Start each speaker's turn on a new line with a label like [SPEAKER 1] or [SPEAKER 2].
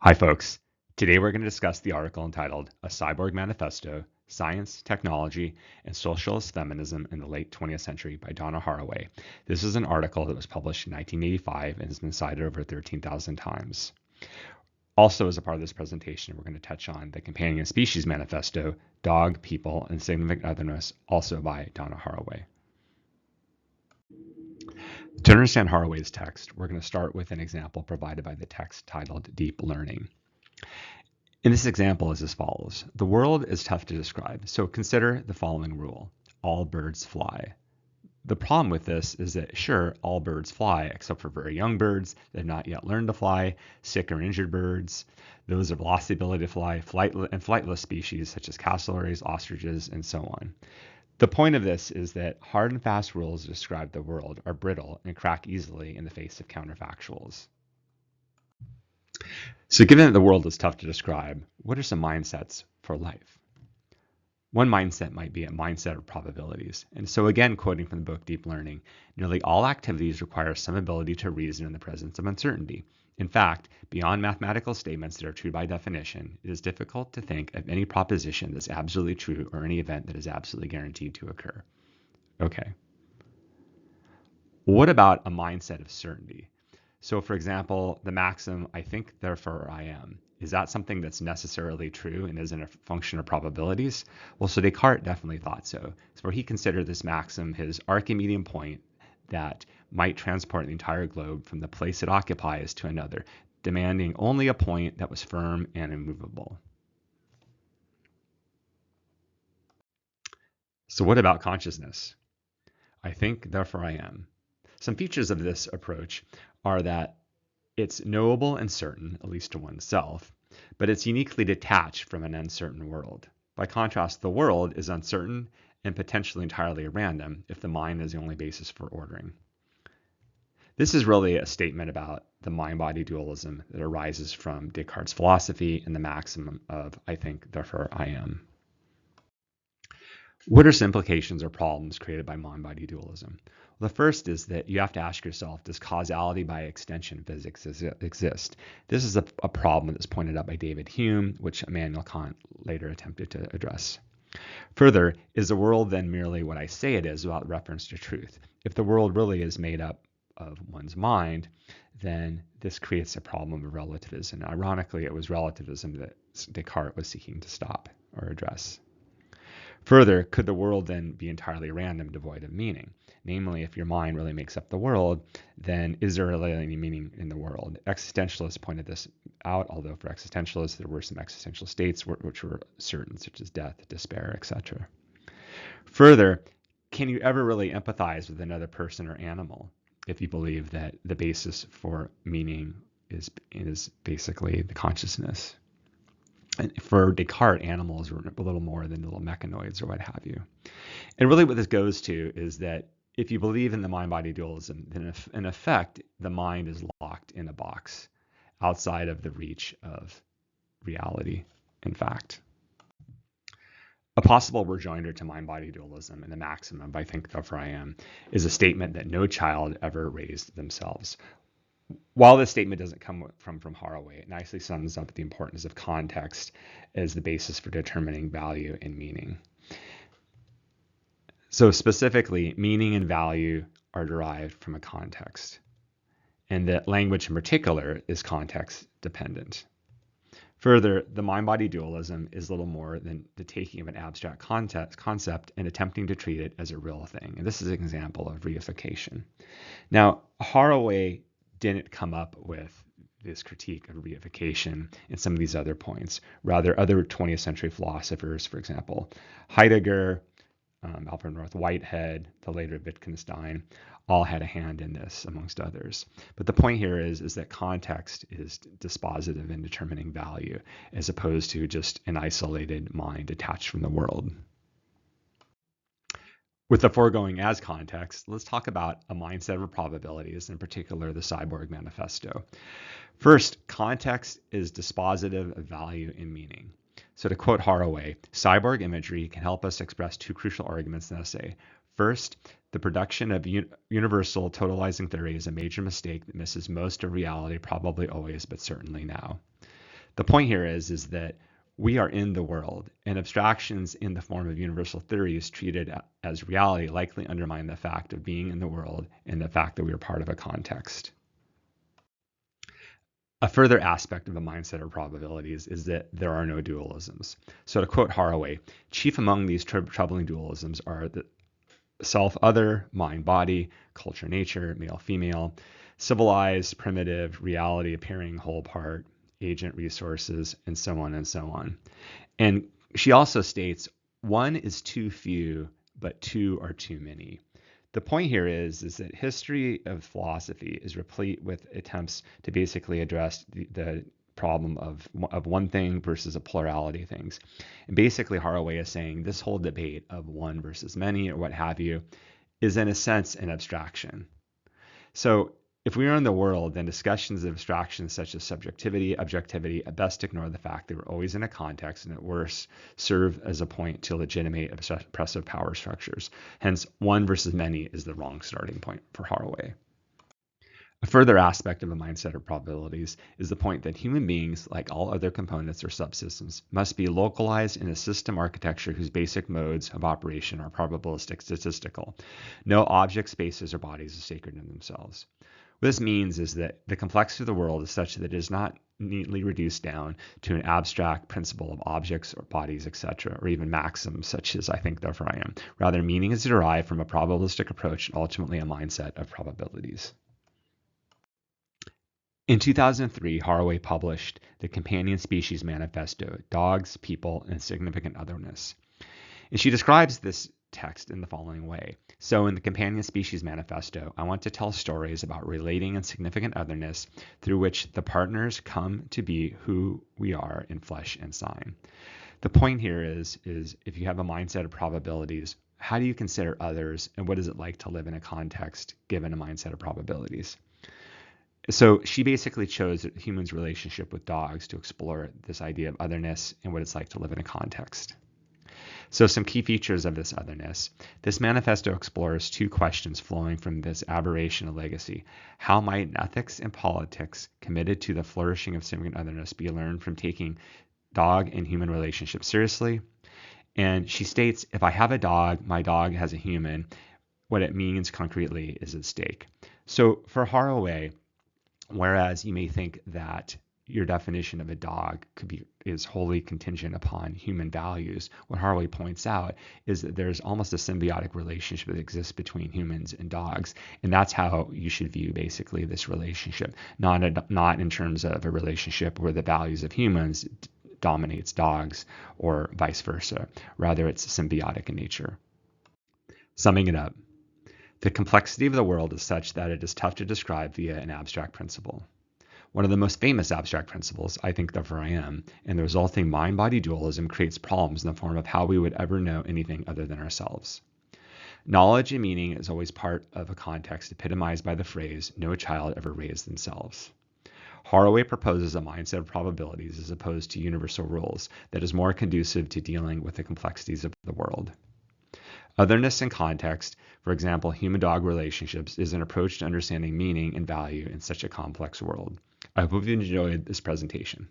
[SPEAKER 1] Hi, folks. Today we're going to discuss the article entitled A Cyborg Manifesto, Science, Technology, and Socialist Feminism in the Late 20th Century by Donna Haraway. This is an article that was published in 1985 and has been cited over 13,000 times. Also, as a part of this presentation, we're going to touch on the Companion Species Manifesto, Dog, People, and Significant Otherness, also by Donna Haraway. To understand Haraway's text, we're going to start with an example provided by the text titled Deep Learning. In this example is as follows. The world is tough to describe, so consider the following rule. All birds fly. The problem with this is that, sure, all birds fly, except for very young birds that have not yet learned to fly, sick or injured birds, those that have lost the ability to fly, and flightless species such as cassowaries, ostriches, and so on. The point of this is that hard and fast rules that describe the world are brittle and crack easily in the face of counterfactuals. So given that the world is tough to describe, what are some mindsets for life? One mindset might be a mindset of probabilities. And so again, quoting from the book Deep Learning, nearly all activities require some ability to reason in the presence of uncertainty. In fact, beyond mathematical statements that are true by definition, it is difficult to think of any proposition that's absolutely true or any event that is absolutely guaranteed to occur. Okay. What about a mindset of certainty? So for example, the maxim, I think, therefore I am. Is that something that's necessarily true and isn't a function of probabilities? Well, so Descartes definitely thought so. So where he considered this maxim his Archimedean point that might transport the entire globe from the place it occupies to another, demanding only a point that was firm and immovable. So what about consciousness? I think, therefore I am. Some features of this approach are that it's knowable and certain, at least to oneself, but it's uniquely detached from an uncertain world. By contrast, the world is uncertain and potentially entirely random if the mind is the only basis for ordering. This is really a statement about the mind-body dualism that arises from Descartes' philosophy and the maxim of I think, therefore I am. What are some implications or problems created by mind-body dualism? Well, the first is that you have to ask yourself, does causality by extension physics exist? This is a problem that's pointed out by David Hume, which Immanuel Kant later attempted to address. Further, is the world then merely what I say it is without reference to truth? If the world really is made up of one's mind, then this creates a problem of relativism. Ironically, it was relativism that Descartes was seeking to stop or address. Further, could the world then be entirely random, devoid of meaning? Namely, if your mind really makes up the world, then is there really any meaning in the world? Existentialists pointed this out, although for existentialists, there were some existential states which were certain, such as death, despair, etc. Further, can you ever really empathize with another person or animal if you believe that the basis for meaning is basically the consciousness? And for Descartes, animals were a little more than little mechanoids or what have you. And really what this goes to is that if you believe in the mind-body dualism, then in effect, the mind is locked in a box outside of the reach of reality, in fact. A possible rejoinder to mind-body dualism and the maxim of I think, therefore I am is a statement that no child ever raised themselves. While this statement doesn't come from Haraway, it nicely sums up the importance of context as the basis for determining value and meaning. So specifically, meaning and value are derived from a context, and that language in particular is context dependent. Further, the mind-body dualism is little more than the taking of an abstract concept and attempting to treat it as a real thing. And this is an example of reification. Now, Haraway didn't come up with this critique of reification and some of these other points. Rather, other 20th century philosophers, for example, Heidegger, Alfred North Whitehead, the later Wittgenstein, all had a hand in this, amongst others. But the point here is that context is dispositive in determining value, as opposed to just an isolated mind detached from the world. With the foregoing as context, let's talk about a mindset of probabilities, in particular the Cyborg Manifesto. First, context is dispositive of value and meaning. So to quote Haraway, Cyborg imagery can help us express two crucial arguments in the essay. First, the production of universal totalizing theory is a major mistake that misses most of reality, probably always, but certainly now. The point here is that we are in the world, and abstractions in the form of universal theories treated as reality likely undermine the fact of being in the world and the fact that we are part of a context. A further aspect of the mindset of probabilities is that there are no dualisms. So to quote Haraway, chief among these troubling dualisms are the self-other, mind-body, culture-nature, male-female, civilized, primitive, reality appearing whole part, agent resources, and so on and so on. And she also states, one is too few, but two are too many. The point here is that history of philosophy is replete with attempts to basically address the problem of one thing versus a plurality of things. And basically Haraway is saying this whole debate of one versus many or what have you is in a sense an abstraction. So if we are in the world, then discussions of abstractions such as subjectivity, objectivity, at best ignore the fact that we're always in a context, and at worst serve as a point to legitimate oppressive power structures. Hence, one versus many is the wrong starting point for Haraway. A further aspect of the mindset of probabilities is the point that human beings, like all other components or subsystems, must be localized in a system architecture whose basic modes of operation are probabilistic statistical. No objects, spaces, or bodies are sacred in themselves. What this means is that the complexity of the world is such that it is not neatly reduced down to an abstract principle of objects or bodies, etc., or even maxims such as I think, therefore I am. Rather, meaning is derived from a probabilistic approach and ultimately a mindset of probabilities. In 2003, Haraway published the Companion Species Manifesto, Dogs, People, and Significant Otherness. And she describes this text in the following way. So in the Companion Species Manifesto, I want to tell stories about relating and significant otherness through which the partners come to be who we are in flesh and sign. The point here is if you have a mindset of probabilities, how do you consider others and what is it like to live in a context given a mindset of probabilities? So she basically chose humans' relationship with dogs to explore this idea of otherness and what it's like to live in a context. So some key features of this otherness. This manifesto explores two questions flowing from this aberration of legacy. How might ethics and politics committed to the flourishing of significant otherness be learned from taking dog and human relationships seriously? And she states, if I have a dog, my dog has a human. What it means concretely is at stake. So for Haraway, whereas you may think that your definition of a dog is wholly contingent upon human values, what Haraway points out is that there's almost a symbiotic relationship that exists between humans and dogs, and that's how you should view basically this relationship, not in terms of a relationship where the values of humans dominates dogs or vice versa. Rather, it's symbiotic in nature. Summing it up, the complexity of the world is such that it is tough to describe via an abstract principle. One of the most famous abstract principles, I think, therefore I am, and the resulting mind-body dualism creates problems in the form of how we would ever know anything other than ourselves. Knowledge and meaning is always part of a context epitomized by the phrase, no child ever raised themselves. Haraway proposes a mindset of probabilities as opposed to universal rules that is more conducive to dealing with the complexities of the world. Otherness and context, for example, human-dog relationships, is an approach to understanding meaning and value in such a complex world. I hope you enjoyed this presentation.